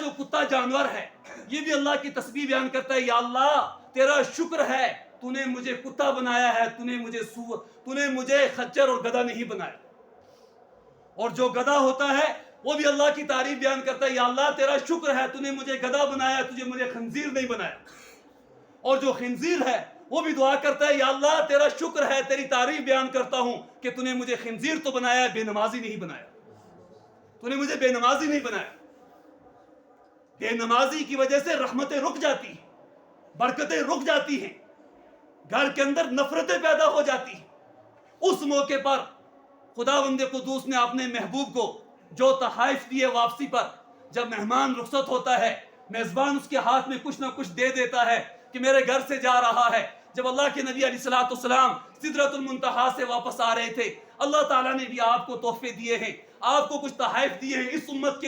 جو کتا جانور ہے یہ بھی اللہ کی تسبیح بیان کرتا ہے، یا اللہ تیرا شکر ہے تو نے مجھے کتا بنایا ہے، تو نے مجھے خچر اور گدھا نہیں بنایا. اور جو گدھا ہوتا ہے وہ بھی اللہ کی تعریف بیان کرتا ہے، یا اللہ تیرا شکر ہے تو نے مجھے گدھا بنایا، تجھے مجھے خنزیر نہیں بنایا. اور جو خنزیر ہے وہ بھی دعا کرتا ہے، یا اللہ تیرا شکر ہے، تیری تعریف بیان کرتا ہوں کہ تو نے مجھے خنزیر تو بنایا، بے نمازی نہیں بنایا. تو نے مجھے بے نمازی نہیں بنایا. بے نمازی کی وجہ سے رحمتیں رک جاتی ہیں، برکتیں رک جاتی ہیں، گھر کے اندر نفرتیں پیدا ہو جاتی ہیں. اس موقع پر خداوند قدوس نے اپنے محبوب کو جو تحائف دیے واپسی پر، جب مہمان رخصت ہوتا ہے میزبان اس کے ہاتھ میں کچھ نہ کچھ دے دیتا ہے کہ میرے گھر سے جا رہا ہے. جب اللہ کے نبی علیہ السلام سدرۃ المنتہا سے واپس آ رہے تھے، اللہ تعالیٰ نے بھی آپ کو تحفے دیے ہیں، آپ کو کچھ تحائف دیے ہیں اس امت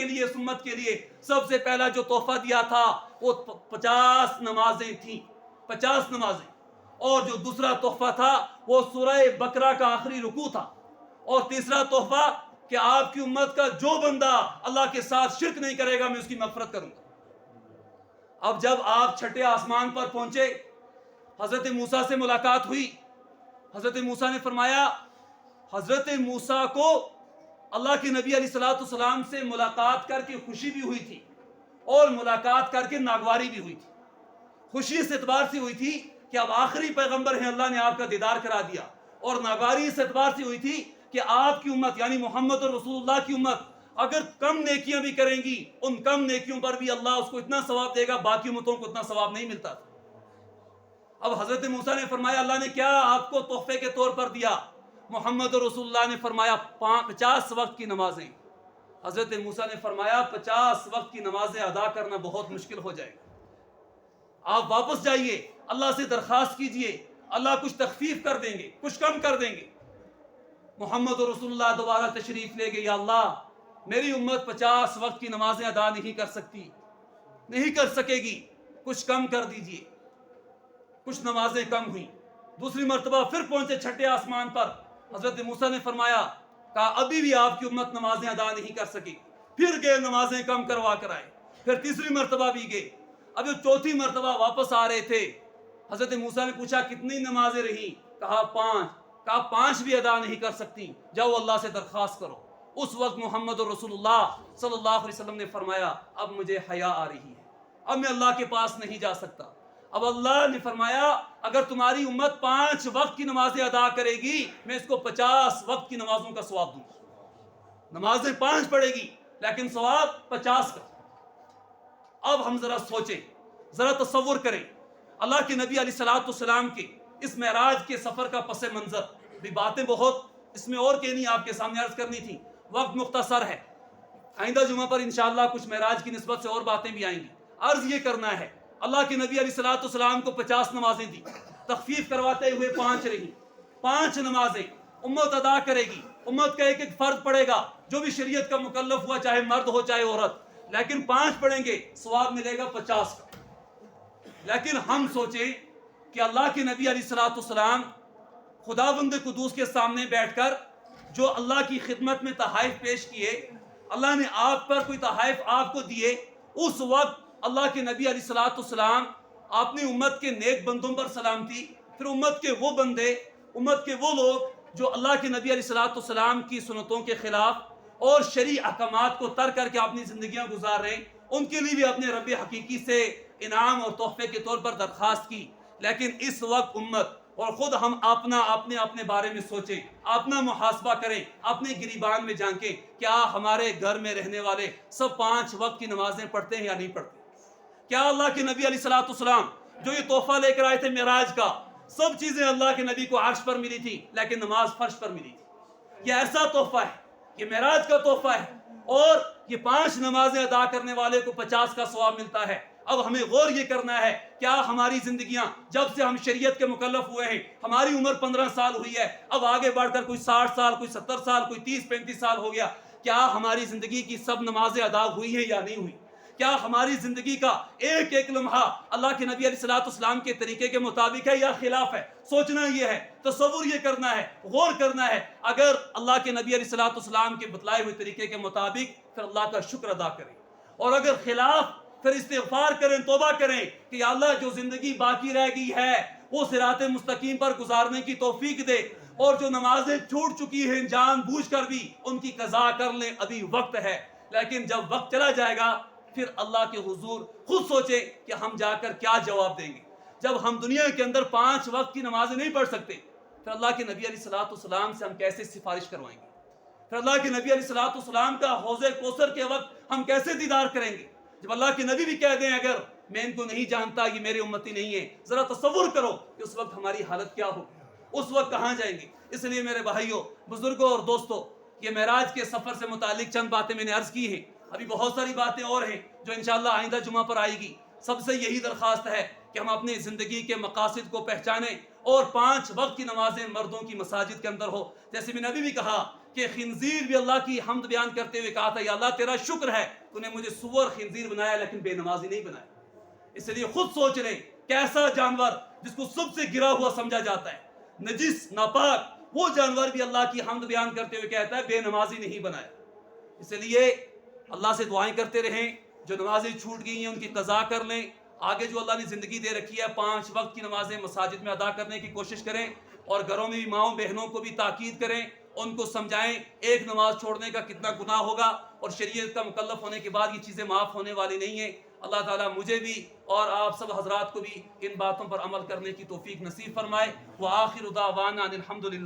کے لیے. سب سے پہلا جو تحفہ دیا تھا وہ 50 نمازیں تھیں، 50 نمازیں. اور جو دوسرا تحفہ تھا وہ سورہ بقرہ کا آخری رکوع تھا. اور تیسرا تحفہ کہ آپ کی امت کا جو بندہ اللہ کے ساتھ شرک نہیں کرے گا میں اس کی مغفرت کروں گا. اب جب آپ چھٹے آسمان پر پہنچے، حضرت موسیٰ سے ملاقات ہوئی. حضرت موسیٰ نے فرمایا، حضرت موسیٰ کو اللہ کے نبی علیہ السلام سے ملاقات کر کے خوشی بھی ہوئی تھی اور ملاقات کر کے ناگواری بھی ہوئی تھی. خوشی اس اعتبار سے ہوئی تھی کہ اب آخری پیغمبر ہیں، اللہ نے آپ کا دیدار کرا دیا. اور ناگواری اس اعتبار سے ہوئی تھی کہ آپ کی امت یعنی محمد اور رسول اللہ کی امت اگر کم نیکیاں بھی کریں گی، ان کم نیکیوں پر بھی اللہ اس کو اتنا ثواب دے گا، باقی امتوں کو اتنا ثواب نہیں ملتا تھا. اب حضرت موسیٰ نے فرمایا اللہ نے کیا آپ کو تحفے کے طور پر دیا؟ محمد اور رسول اللہ نے فرمایا 50 وقت کی نمازیں. حضرت موسیٰ نے فرمایا 50 وقت کی نمازیں ادا کرنا بہت مشکل ہو جائے گا، آپ واپس جائیے، اللہ سے درخواست کیجئے، اللہ کچھ تخفیف کر دیں گے، کچھ کم کر دیں گے. محمد اور رسول اللہ دوبارہ تشریف لے گئے، یا اللہ میری امت 50 وقت کی نمازیں ادا نہیں کر سکتی، نہیں کر سکے گی، کچھ کم کر دیجئے. کچھ نمازیں کم ہوئیں. دوسری مرتبہ پھر پہنچے چھٹے آسمان پر، حضرت موسیٰ نے فرمایا کہا ابھی بھی آپ کی امت نمازیں ادا نہیں کر سکی. پھر گئے نمازیں کم کروا کر آئے. پھر تیسری مرتبہ بھی گئے. اب جو چوتھی مرتبہ واپس آ رہے تھے، حضرت موسیٰ نے پوچھا کتنی نمازیں رہیں؟ کہا 5. کہا 5 بھی ادا نہیں کر سکتی، جاؤ اللہ سے درخواست کرو. اس وقت محمد رسول اللہ صلی اللہ علیہ وسلم نے فرمایا اب مجھے حیا آ رہی ہے، اب میں اللہ کے پاس نہیں جا سکتا. اب اللہ نے فرمایا اگر تمہاری امت 5 وقت کی نمازیں ادا کرے گی میں اس کو 50 وقت کی نمازوں کا ثواب دوں گا. نمازیں 5 پڑھے گی لیکن ثواب 50 کا. اب ہم ذرا سوچیں، ذرا تصور کریں اللہ کے نبی علیہ السلام کے اس معراج کے سفر کا پس منظر. بھی باتیں بہت اس میں اور کہنی آپ کے سامنے عرض کرنی تھی، وقت مختصر ہے. آئندہ جمعہ پر انشاءاللہ کچھ معراج کی نسبت سے اور باتیں بھی آئیں گی. عرض یہ کرنا ہے اللہ کے نبی علیہ السلام کو 50 نمازیں دی، تخفیف کرواتے ہوئے 5 رہی. 5 نمازیں امت ادا کرے گی، امت کا ایک ایک فرد پڑھے گا جو بھی شریعت کا مکلف ہوا، چاہے مرد ہو چاہے عورت، لیکن 5 پڑھیں گے ثواب ملے گا 50 کا. لیکن ہم سوچیں کہ اللہ کے نبی علیہ السلام خداوند قدوس کے سامنے بیٹھ کر جو اللہ کی خدمت میں تحائف پیش کیے، اللہ نے آپ پر کوئی تحائف آپ کو دیے، اس وقت اللہ کے نبی علیہ السلام اپنی امت کے نیک بندوں پر سلامتی، پھر امت کے وہ بندے، امت کے وہ لوگ جو اللہ کے نبی علیہ السلام کی سنتوں کے خلاف اور شرعی احکامات کو ترک کر کے اپنی زندگیاں گزار رہے ہیں، ان کے لیے بھی اپنے رب حقیقی سے انعام اور تحفے کے طور پر درخواست کی. لیکن اس وقت امت اور خود ہم اپنے بارے میں سوچیں، اپنا محاسبہ کریں، اپنے گریبان میں جھانکیں، کیا ہمارے گھر میں رہنے والے سب 5 وقت کی نمازیں پڑھتے ہیں یا نہیں پڑھتے؟ کیا اللہ کے نبی علیہ السلام جو یہ تحفہ لے کر آئے تھے معراج کا، سب چیزیں اللہ کے نبی کو عرش پر ملی تھی لیکن نماز فرش پر ملی تھی؟ یہ ایسا تحفہ ہے، یہ معراج کا تحفہ ہے، اور یہ 5 نمازیں ادا کرنے والے کو 50 کا ثواب ملتا ہے. اب ہمیں غور یہ کرنا ہے کیا ہماری زندگیاں جب سے ہم شریعت کے مکلف ہوئے ہیں، ہماری عمر 15 سال ہوئی ہے، اب آگے بڑھ کر کوئی 60 سال، کوئی 70 سال، کوئی 30-35 سال ہو گیا، کیا ہماری زندگی کی سب نمازیں ادا ہوئی ہیں یا نہیں ہوئی؟ کیا ہماری زندگی کا ایک ایک لمحہ اللہ کے نبی علیہ السلام کے طریقے کے مطابق ہے یا خلاف ہے؟ سوچنا یہ ہے، تصور یہ کرنا ہے، غور کرنا ہے. اگر اللہ کے نبی علیہ السلام کے بتلائے ہوئے طریقے کے مطابق، پھر اللہ کا شکر ادا کریں. اور اگر خلاف پھر استغفار کریں، توبہ کریں کہ یا اللہ جو زندگی باقی رہ گئی ہے وہ صراط مستقیم پر گزارنے کی توفیق دے، اور جو نمازیں چھوٹ چکی ہیں جان بوجھ کر بھی ان کی قضا کر لیں، ابھی وقت ہے۔ لیکن جب وقت چلا جائے گا پھر اللہ کے حضور خود سوچیں کہ ہم جا کر کیا جواب دیں گے۔ جب ہم دنیا کے اندر 5 وقت کی نمازیں نہیں پڑھ سکتے، پھر اللہ کے نبی علیہ السلام سے ہم کیسے سفارش کروائیں گے؟ پھر اللہ کے نبی علیہ السلام کا حوض کوثر کے وقت ہم کیسے دیدار کریں گے؟ جب اللہ کے نبی بھی کہہ دیں اگر میں ان کو نہیں جانتا، یہ میرے امتی نہیں ہے، ذرا تصور کرو کہ اس وقت ہماری حالت کیا ہوگی، اس وقت کہاں جائیں گے؟ اس لیے میرے بھائیوں، بزرگوں اور دوستوں، یہ معراج کے سفر سے متعلق چند باتیں میں نے عرض کی ہیں، ابھی بہت ساری باتیں اور ہیں جو انشاءاللہ آئندہ جمعہ پر آئے گی۔ سب سے یہی درخواست ہے کہ ہم اپنی زندگی کے مقاصد کو پہچانیں اور 5 وقت کی نمازیں مردوں کی مساجد کے اندر ہو۔ جیسے میں نے ابھی بھی کہا کہ خنزیر بھی اللہ کی حمد بیان کرتے ہوئے کہا تھا یا اللہ تیرا شکر ہے تو نے مجھے سور خنزیر بنایا لیکن بے نمازی نہیں بنایا۔ اس لیے خود سوچ لیں کیسا جانور جس کو سب سے گرا ہوا سمجھا جاتا ہے، نجس ناپاک، وہ جانور بھی اللہ کی حمد بیان کرتے ہوئے کہتا ہے بے نمازی نہیں بنایا۔ اس لیے اللہ سے دعائیں کرتے رہیں، جو نمازیں چھوٹ گئی ہیں ان کی قضا کر لیں، آگے جو اللہ نے زندگی دے رکھی ہے 5 وقت کی نمازیں مساجد میں ادا کرنے کی کوشش کریں، اور گھروں میں بھی ماؤں بہنوں کو بھی تاکید کریں، ان کو سمجھائیں ایک نماز چھوڑنے کا کتنا گناہ ہوگا، اور شریعت کا مکلف ہونے کے بعد یہ چیزیں معاف ہونے والی نہیں ہیں۔ اللہ تعالیٰ مجھے بھی اور آپ سب حضرات کو بھی ان باتوں پر عمل کرنے کی توفیق نصیب فرمائے۔ وآخر دعوانا ان الحمدللہ۔